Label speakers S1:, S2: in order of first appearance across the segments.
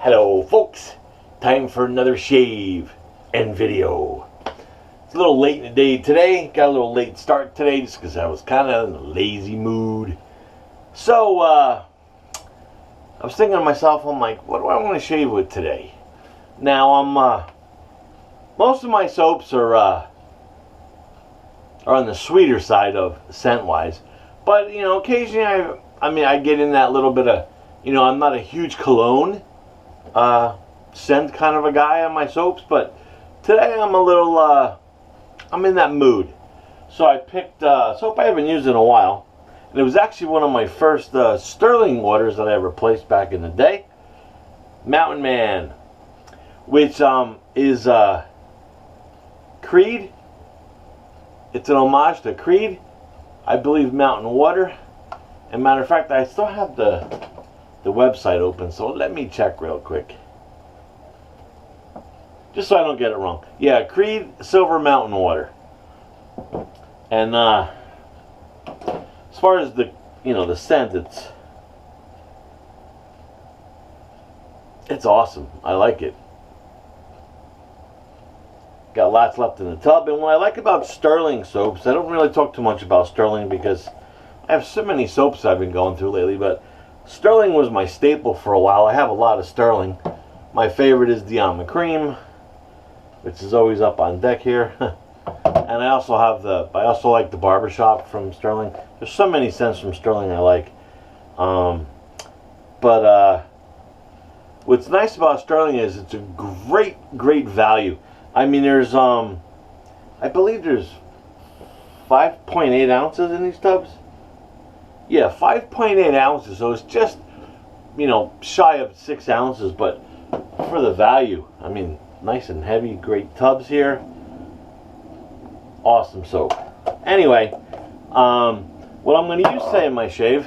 S1: Hello folks, time for another shave and video. It's a little late in the day today, got a little late start today just because I was kind of in a lazy mood. So I was thinking to myself, I'm like, what do I want to shave with today? Now most of my soaps are on the sweeter side of scent wise, but you know, occasionally I get in that little bit of, you know, I'm not a huge cologne scent kind of a guy on my soaps, but today I'm a little I'm in that mood. So I picked soap I haven't used in a while, and it was actually one of my first Stirling waters that I replaced back in the day, Mountain Man, which is Creed. It's an homage to Creed, I believe, mountain water. And matter of fact, I still have the website open, so let me check real quick, just so I don't get it wrong. Yeah, Creed Silver Mountain Water. And as far as the, you know, the scent, it's awesome. I like it. Got lots left in the tub. And what I like about Stirling soaps, I don't really talk too much about Stirling because I have so many soaps I've been going through lately, but Stirling was my staple for a while. I have a lot of Stirling. My favorite is the Almond Cream, which is always up on deck here. And I also have I also like the Barbershop from Stirling. There's so many scents from Stirling I like. But what's nice about Stirling is it's a great value. I mean, there's I believe there's 5.8 ounces in these tubs. Yeah, 5.8 ounces, so it's just, you know, shy of 6 ounces, but for the value, I mean, nice and heavy, great tubs here. Awesome soap. Anyway, what I'm going to use today in my shave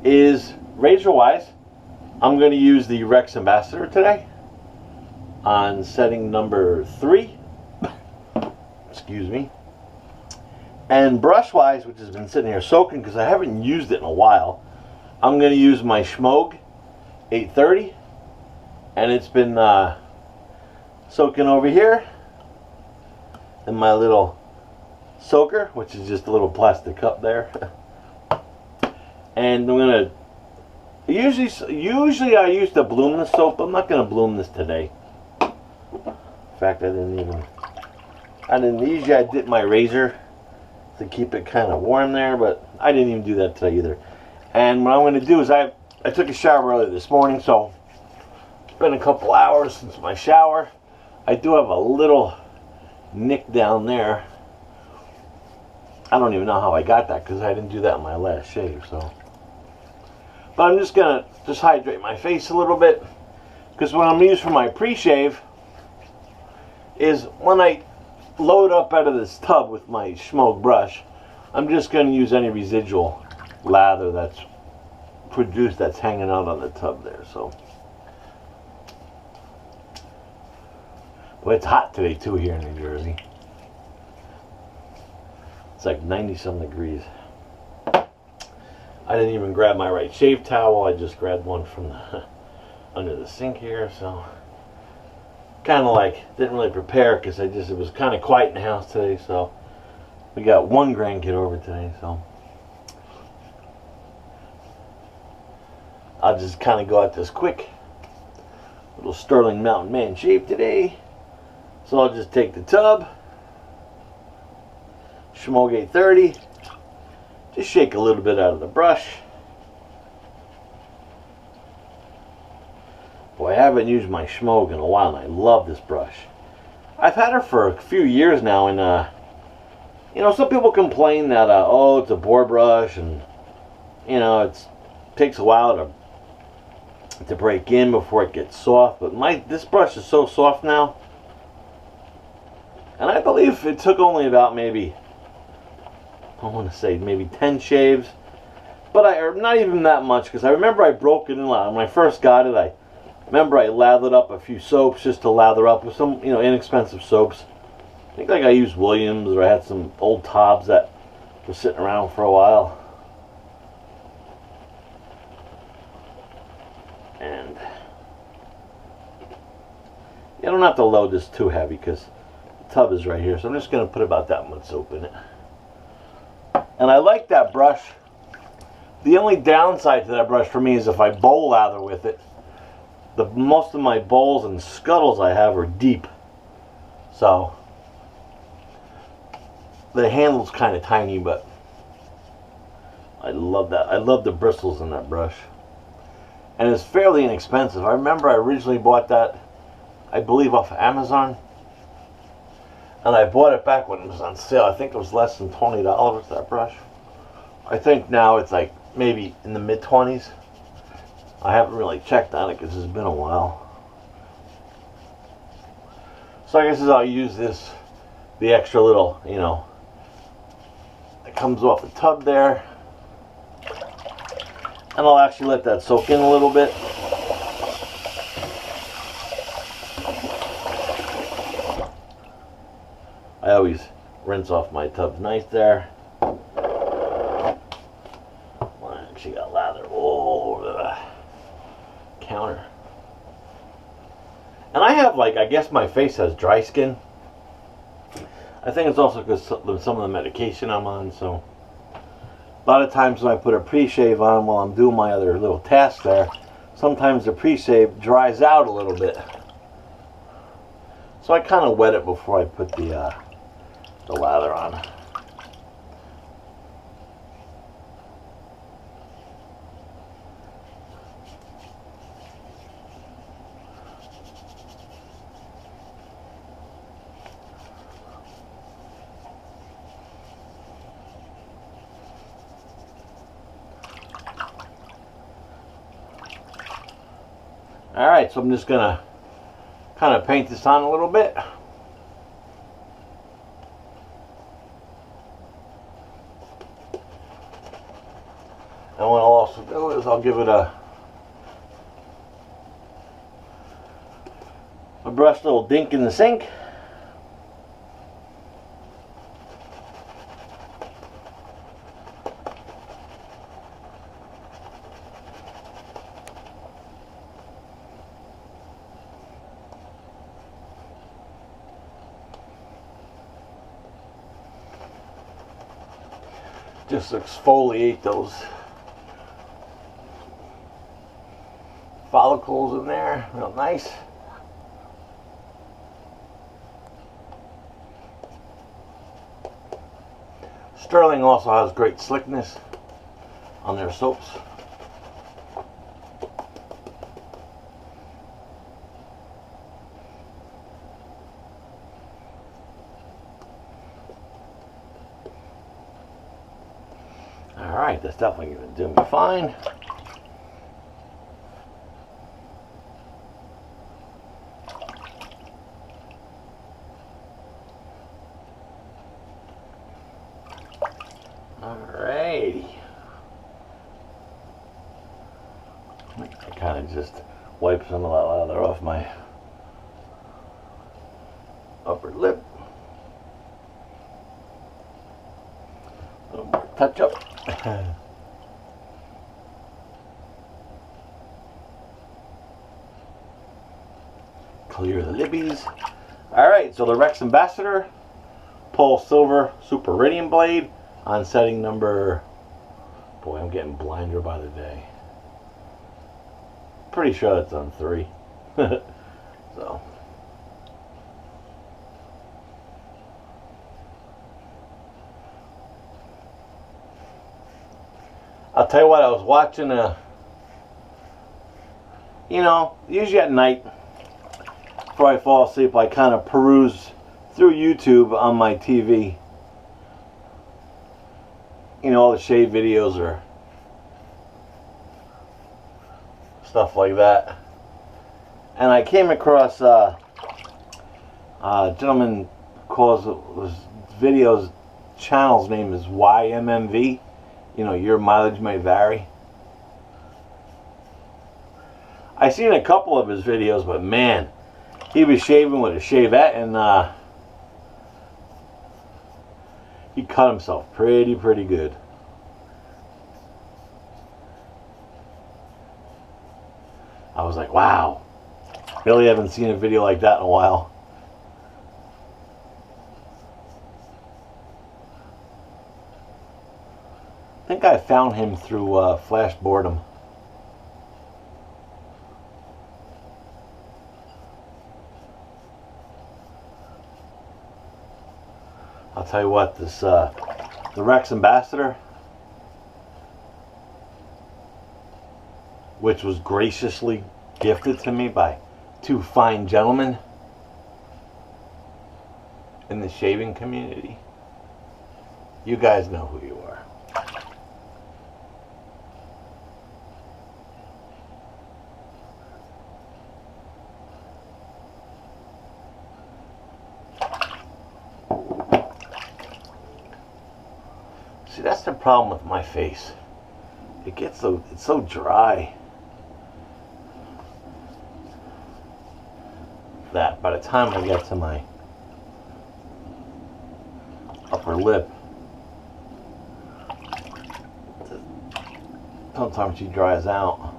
S1: is, razor-wise, I'm going to use the Rex Ambassador today on setting number 3. Excuse me. And brush-wise, which has been sitting here soaking because I haven't used it in a while, I'm going to use my Semogue 830. And it's been soaking over here in my little soaker, which is just a little plastic cup there. And I'm going to... Usually I used to bloom the soap. I'm not going to bloom this today. In fact, usually I dip my razor to keep it kind of warm there, but I didn't even do that today either. And what I'm going to do is I took a shower early this morning, so it's been a couple hours since my shower. I do have a little nick down there. I don't even know how I got that because I didn't do that in my last shave. So, but I'm just going to hydrate my face a little bit, because what I'm going to use for my pre-shave is when I load up out of this tub with my Semogue brush, I'm just going to use any residual lather that's produced that's hanging out on the tub there. So, well, it's hot today too here in New Jersey. It's like 90-some degrees. I didn't even grab my right shave towel. I just grabbed one from under the sink here. So, kind of like didn't really prepare because it was kind of quiet in the house today. So we got one grandkid over today. So I'll just kind of go at this quick little Stirling Mountain Man shave today. So I'll just take the tub, Semogue 830, just shake a little bit out of the brush. Boy, I haven't used my Semogue in a while, and I love this brush. I've had her for a few years now, and you know, some people complain that oh, it's a bore brush, and you know, it takes a while to break in before it gets soft. But this brush is so soft now, and I believe it took only about maybe, I want to say maybe 10 shaves, but not even that much, because I remember I broke it in a lot when I first got it. I remember I lathered up a few soaps just to lather up with some, you know, inexpensive soaps. I think like I used Williams, or I had some old Tobs that were sitting around for a while. And You don't have to load this too heavy because the tub is right here. So I'm just going to put about that much soap in it. And I like that brush. The only downside to that brush for me is if I bowl lather with it, most of my bowls and scuttles I have are deep. So the handle's kind of tiny, but I love that. I love the bristles in that brush. And it's fairly inexpensive. I remember I originally bought that, I believe, off of Amazon. And I bought it back when it was on sale. I think it was less than $20, that brush. I think now it's like maybe in the mid-20s. I haven't really checked on it because it's been a while. So I guess I'll use this, the extra little, you know, it comes off the tub there. And I'll actually let that soak in a little bit. I always rinse off my tubs nice there. I actually got lather all over the counter. And I have, like, I guess my face has dry skin. I think it's also because some of the medication I'm on, so a lot of times when I put a pre-shave on while I'm doing my other little tasks there, sometimes the pre-shave dries out a little bit. So I kind of wet it before I put the lather on. Alright, so I'm just going to kind of paint this on a little bit. And what I'll also do is I'll give it a brush little dink in the sink. Just exfoliate those follicles in there real nice. Stirling also has great slickness on their soaps. Alright, that's definitely going to do me fine. Alrighty. I kind of just wipe some of that lather off my upper lip. A little more touch up. Clear the libbies. Alright, so the Rex Ambassador PolSilver Super Radiant Blade on setting number, boy, I'm getting blinder by the day. Pretty sure it's on 3. So I'll tell you what, I was watching you know, usually at night before I fall asleep, I kind of peruse through YouTube on my TV. You know, all the shave videos or stuff like that. And I came across a gentleman calls his videos, channel's name is YMMV. You know, your mileage may vary. I seen a couple of his videos, but man, he was shaving with a shavette, and he cut himself pretty good. I was like, wow. Really haven't seen a video like that in a while. I think I found him through Flash Boredom. I'll tell you what, this the Rex Ambassador, which was graciously gifted to me by two fine gentlemen in the shaving community. You guys know who you are. See, that's the problem with my face. It's so dry that by the time I get to my upper lip, sometimes she dries out.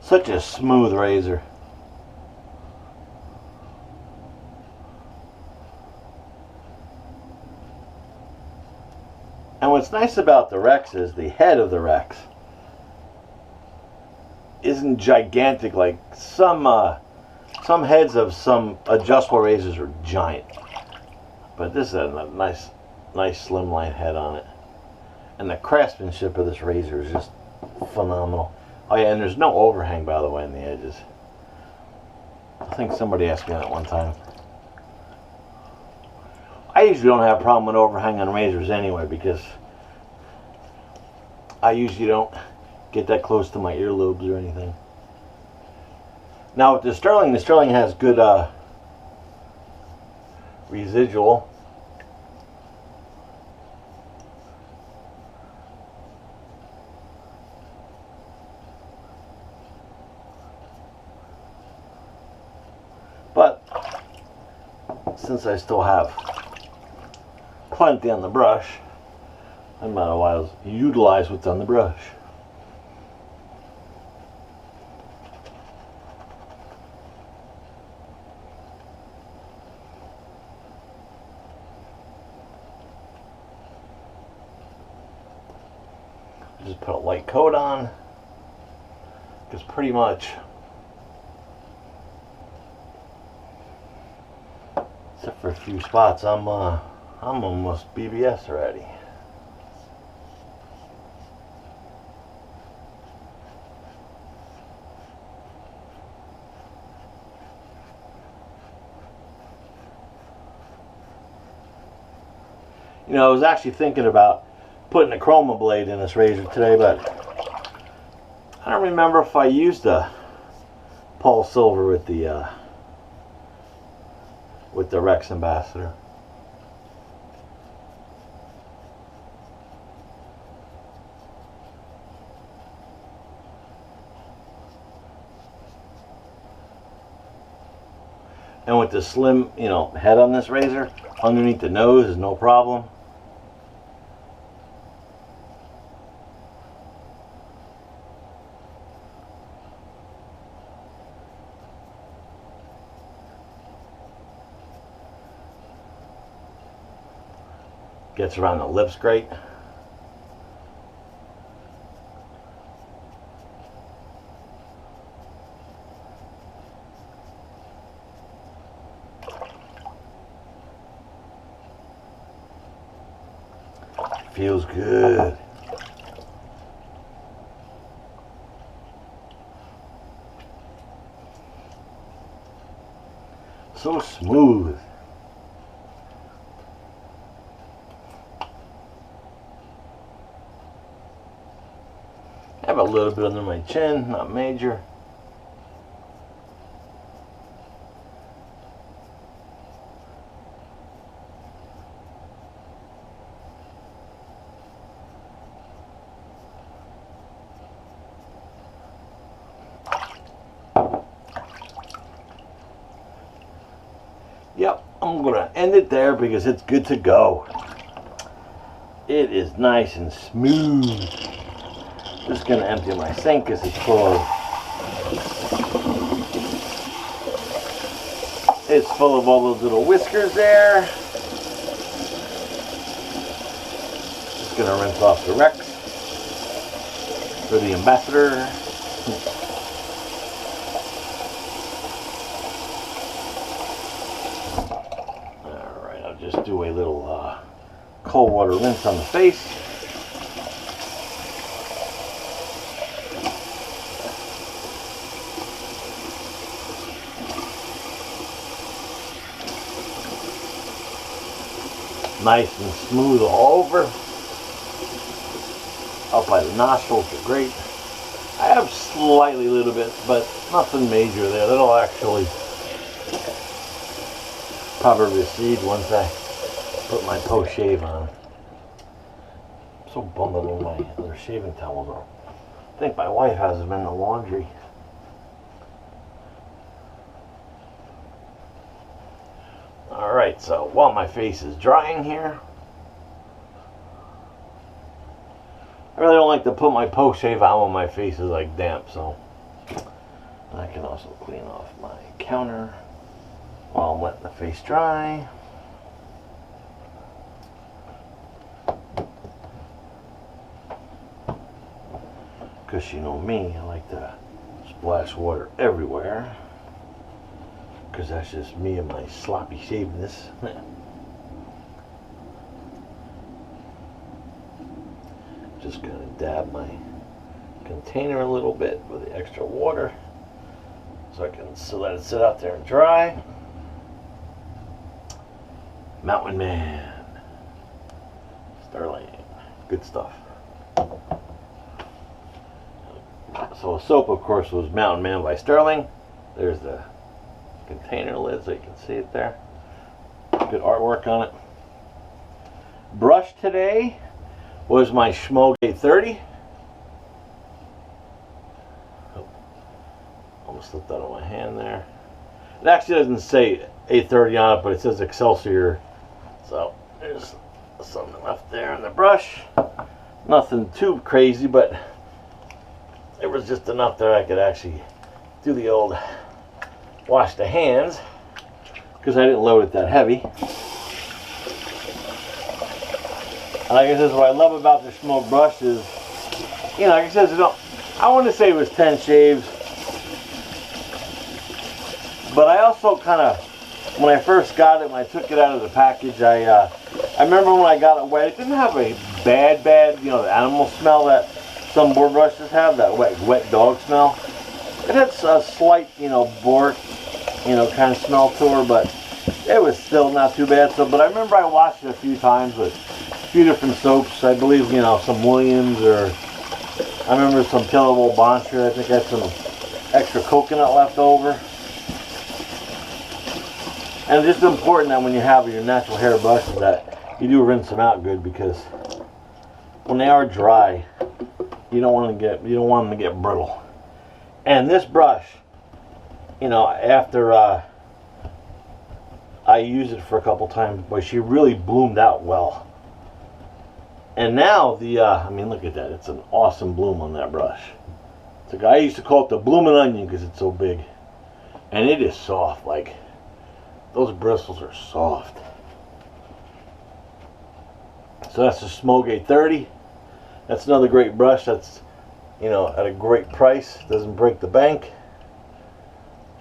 S1: Such a smooth razor. And what's nice about the Rex is the head of the Rex isn't gigantic like some heads of some adjustable razors are giant. But this is a nice slimline head on it. And the craftsmanship of this razor is just phenomenal. Oh yeah, and there's no overhang, by the way, on the edges. I think somebody asked me that one time. I usually don't have a problem with overhang on razors anyway, because I usually don't get that close to my earlobes or anything. Now with the Stirling has good residual. But since I still have plenty on the brush, I might as well utilize what's on the brush. Just put a light coat on, because pretty much, except for a few spots, I'm almost BBS already. You know, I was actually thinking about putting a chroma blade in this razor today, but I don't remember if I used a PolSilver with the Rex Ambassador. And with the slim, you know, head on this razor, underneath the nose is no problem. Gets around the lips great. Feels good. So smooth. I have a little bit under my chin, not major. end it there because it's good to go. It is nice and smooth. Just gonna empty my sink because it's full of all those little whiskers there. Just gonna rinse off the Rex for the ambassador. Alright, I'll just do a little cold water rinse on the face. Nice and smooth all over. Up by the nostrils are great. I have slightly little bit, but nothing major there. That'll actually probably recede once I put my PostShave on. I'm so bummed that all my other shaving towels are. I think my wife has them in the laundry. Alright, so while my face is drying here, I really don't like to put my PostShave on when my face is like damp, so I can also clean off my counter while I'm letting the face dry. Because you know me, I like to splash water everywhere. Because that's just me and my sloppy shavedness. Just gonna dab my container a little bit with the extra water so I can let it sit out there and dry. Mountain Man, Stirling, good stuff. So the soap, of course, was Mountain Man by Stirling. There's the container lid so you can see it there. Good artwork on it. Brush today was my Semogue 830. Oh, almost slipped out of my hand there. It actually doesn't say 830 on it, but it says Excelsior. So there's something left there in the brush. Nothing too crazy, but it was just enough that I could actually do the old wash the hands because I didn't load it that heavy. Like I said, what I love about the Semogue brush is, you know, like I said, I want to say it was 10 shaves, but I also kind of, when I first got it, when I took it out of the package, I remember when I got it wet, it didn't have a bad, you know, the animal smell that some board brushes have, that wet dog smell. It had a slight, you know, bork, you know, kind of smell to her, but it was still not too bad. So, but I remember I washed it a few times with a few different soaps. I believe, you know, some Williams, or I remember some Killable Boncher. I think I had some extra coconut left over. And it's just important that when you have your natural hair brushes that you do rinse them out good, because when they are dry, you don't want them to get brittle. And this brush, you know, after I used it for a couple times, but she really bloomed out well. And now I mean, look at that. It's an awesome bloom on that brush. It's like, I used to call it the blooming onion because it's so big. And it is soft. Like, those bristles are soft. So that's the Semogue 830. That's another great brush. That's, you know, at a great price. Doesn't break the bank.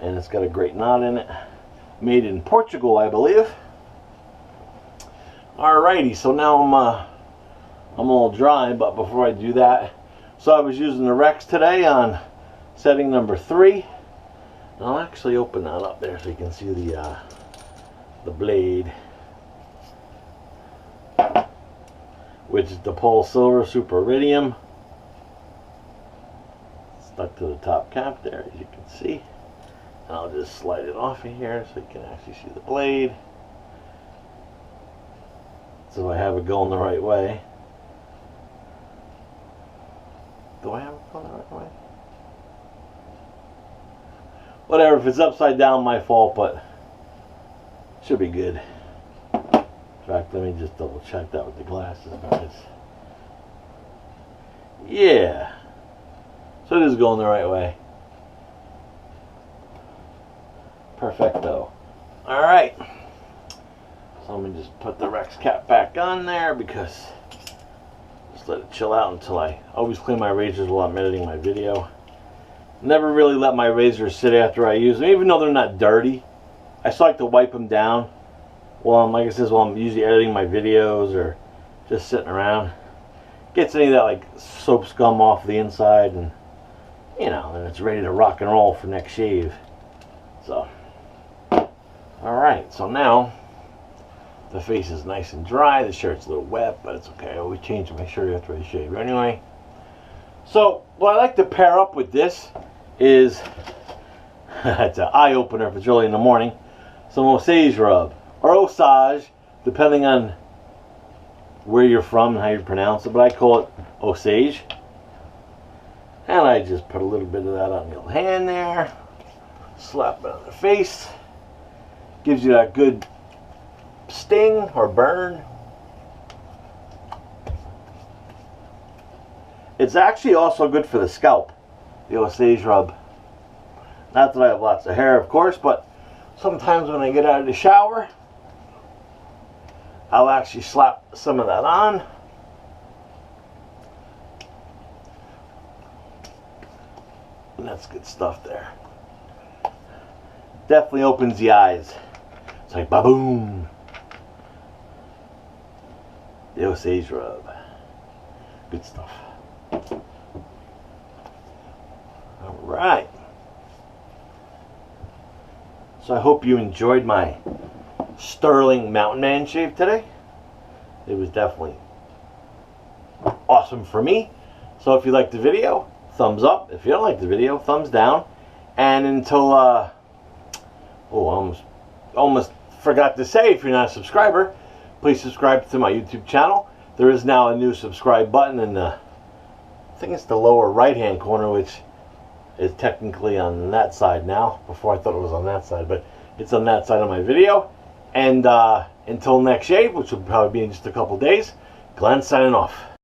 S1: And it's got a great knot in it. Made in Portugal, I believe. Alrighty, so now I'm all dry, but before I do that, so I was using the Rex today on setting number 3. And I'll actually open that up there so you can see the blade, which is the PolSilver Super Iridium. Stuck to the top cap there, as you can see. And I'll just slide it off of here so you can actually see the blade. So I have it going the right way. Do I have it going the right way? Whatever, if it's upside down, my fault, but should be good. In fact, let me just double check that with the glasses, because yeah, so it is going the right way. Perfecto. Alright, so let me just put the Rex cap back on there, because just let it chill out until I always clean my razors while I'm editing my video. Never really let my razors sit after I use them, even though they're not dirty. I still like to wipe them down while I'm, like I said, while I'm usually editing my videos or just sitting around. Gets any of that like soap scum off the inside, and you know, then it's ready to rock and roll for next shave. So, alright, so now the face is nice and dry. The shirt's a little wet, but it's okay. I always change my shirt after I shave anyway. So what I like to pair up with this is it's an eye opener if it's early in the morning. Some Osage Rub, or Osage, depending on where you're from and how you pronounce it, but I call it Osage. And I just put a little bit of that on the hand there, slap it on the face, gives you that good sting or burn. It's actually also good for the scalp, the Osage Rub. Not that I have lots of hair, of course, but sometimes when I get out of the shower, I'll actually slap some of that on. And that's good stuff there. Definitely opens the eyes. It's like ba-boom. The Osage Rub. Good stuff. Alright. So I hope you enjoyed my Stirling Mountain Man shave today. It was definitely awesome for me. So if you liked the video, thumbs up. If you don't like the video, thumbs down. And until almost forgot to say, if you're not a subscriber, please subscribe to my YouTube channel. There is now a new subscribe button in the, I think it's the lower right hand corner, which is technically on that side now. Before I thought it was on that side, but it's on that side of my video. And until next shave, which will probably be in just a couple days, Glenn signing off.